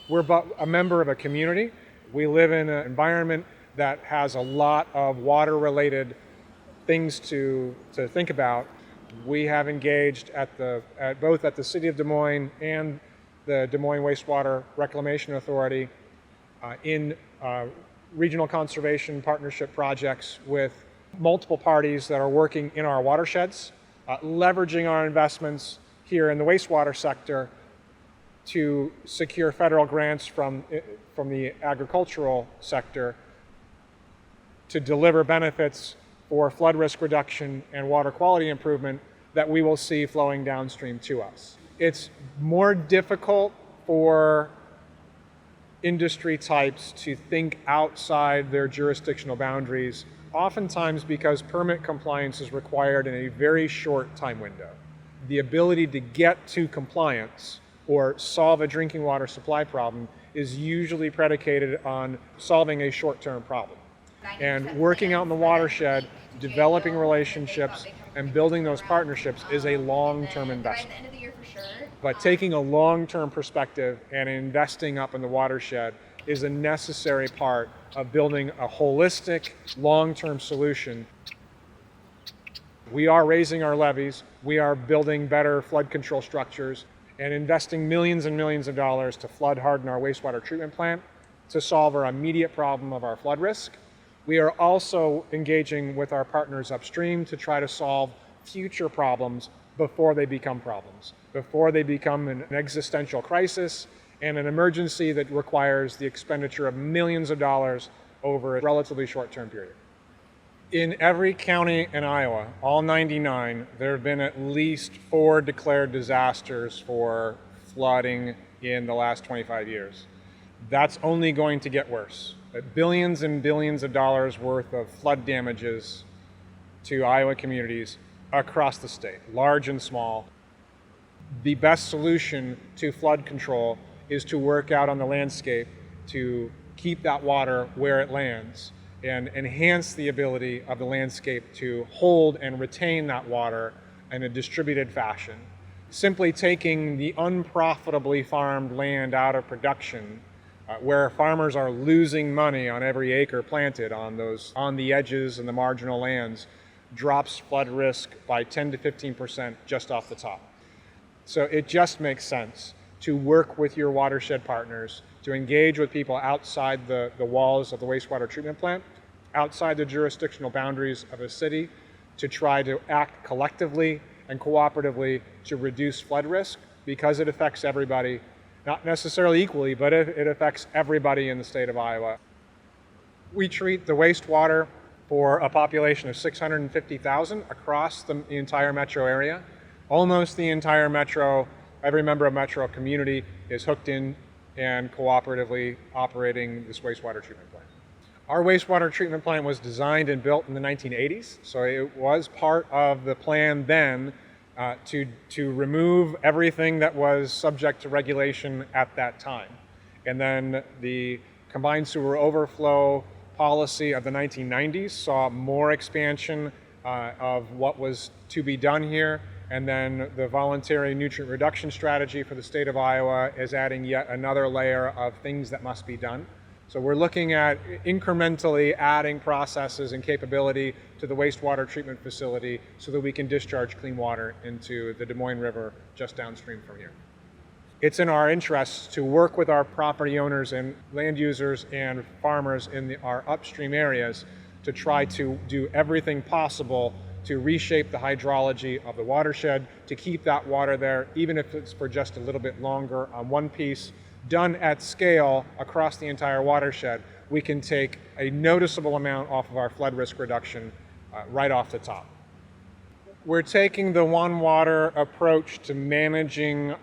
We're but a member of a community. We live in an environment that has a lot of water-related things to think about. We have engaged both at the City of Des Moines and the Des Moines Wastewater Reclamation Authority in regional conservation partnership projects with multiple parties that are working in our watersheds, leveraging our investments here in the wastewater sector to secure federal grants from the agricultural sector to deliver benefits for flood risk reduction and water quality improvement that we will see flowing downstream to us. It's more difficult for industry types to think outside their jurisdictional boundaries, oftentimes because permit compliance is required in a very short time window. The ability to get to compliance or solve a drinking water supply problem is usually predicated on solving a short-term problem. And working out in the watershed, developing relationships, and building those partnerships is a long-term investment. But taking a long-term perspective and investing up in the watershed is a necessary part of building a holistic, long-term solution. We are raising our levees, we are building better flood control structures, and investing millions and millions of dollars to flood harden our wastewater treatment plant to solve our immediate problem of our flood risk. We are also engaging with our partners upstream to try to solve future problems before they become problems, before they become an existential crisis and an emergency that requires the expenditure of millions of dollars over a relatively short-term period. In every county in Iowa, all 99, there have been at least 4 declared disasters for flooding in the last 25 years. That's only going to get worse. Billions and billions of dollars worth of flood damages to Iowa communities across the state, large and small. The best solution to flood control is to work out on the landscape to keep that water where it lands and enhance the ability of the landscape to hold and retain that water in a distributed fashion. Simply taking the unprofitably farmed land out of production, where farmers are losing money on every acre planted on the edges and the marginal lands, drops flood risk by 10 to 15% just off the top. So it just makes sense to work with your watershed partners, to engage with people outside the walls of the wastewater treatment plant, outside the jurisdictional boundaries of a city, to try to act collectively and cooperatively to reduce flood risk, because it affects everybody, not necessarily equally, but it affects everybody in the state of Iowa. We treat the wastewater for a population of 650,000 across the entire metro area. Almost the entire metro, every member of metro community is hooked in and cooperatively operating this wastewater treatment plant. Our wastewater treatment plant was designed and built in the 1980s, so it was part of the plan then to remove everything that was subject to regulation at that time. And then the combined sewer overflow policy of the 1990s saw more expansion of what was to be done here. And then the voluntary nutrient reduction strategy for the state of Iowa is adding yet another layer of things that must be done. So we're looking at incrementally adding processes and capability to the wastewater treatment facility so that we can discharge clean water into the Des Moines River just downstream from here. It's in our interests to work with our property owners and land users and farmers in our upstream areas to try to do everything possible to reshape the hydrology of the watershed, to keep that water there, even if it's for just a little bit longer on one piece. Done at scale across the entire watershed, we can take a noticeable amount off of our flood risk reduction right off the top. We're taking the one water approach to managing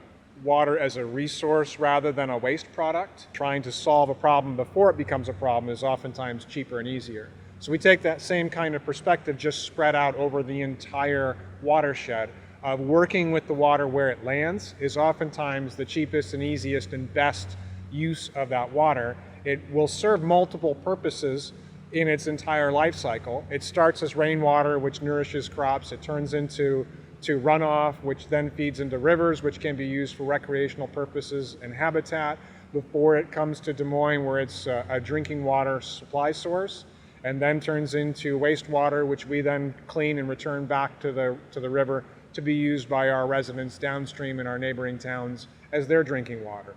water as a resource rather than a waste product. Trying to solve a problem before it becomes a problem is oftentimes cheaper and easier. So we take that same kind of perspective just spread out over the entire watershed. Working with the water where it lands is oftentimes the cheapest and easiest and best use of that water. It will serve multiple purposes in its entire life cycle. It starts as rainwater, which nourishes crops. It turns into runoff, which then feeds into rivers, which can be used for recreational purposes and habitat. before it comes to Des Moines, where it's a drinking water supply source, and then turns into wastewater, which we then clean and return back to the river to be used by our residents downstream in our neighboring towns as their drinking water.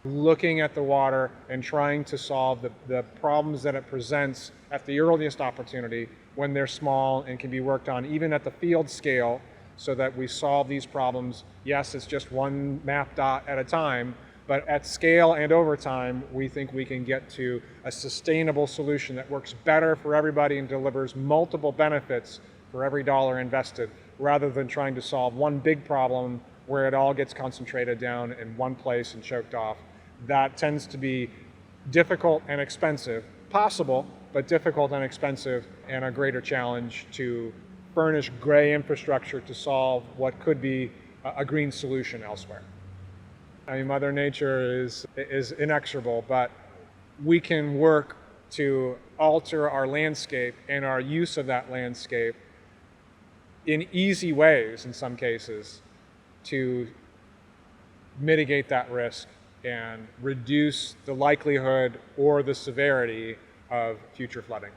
Looking at the water and trying to solve the problems that it presents at the earliest opportunity when they're small and can be worked on even at the field scale, so that we solve these problems. Yes, it's just one map dot at a time, but at scale and over time, we think we can get to a sustainable solution that works better for everybody and delivers multiple benefits for every dollar invested, rather than trying to solve one big problem where it all gets concentrated down in one place and choked off. That tends to be difficult and expensive, possible, but difficult and expensive, and a greater challenge to furnish gray infrastructure to solve what could be a green solution elsewhere. I mean, Mother Nature is inexorable, but we can work to alter our landscape and our use of that landscape in easy ways, in some cases, to mitigate that risk and reduce the likelihood or the severity of future flooding.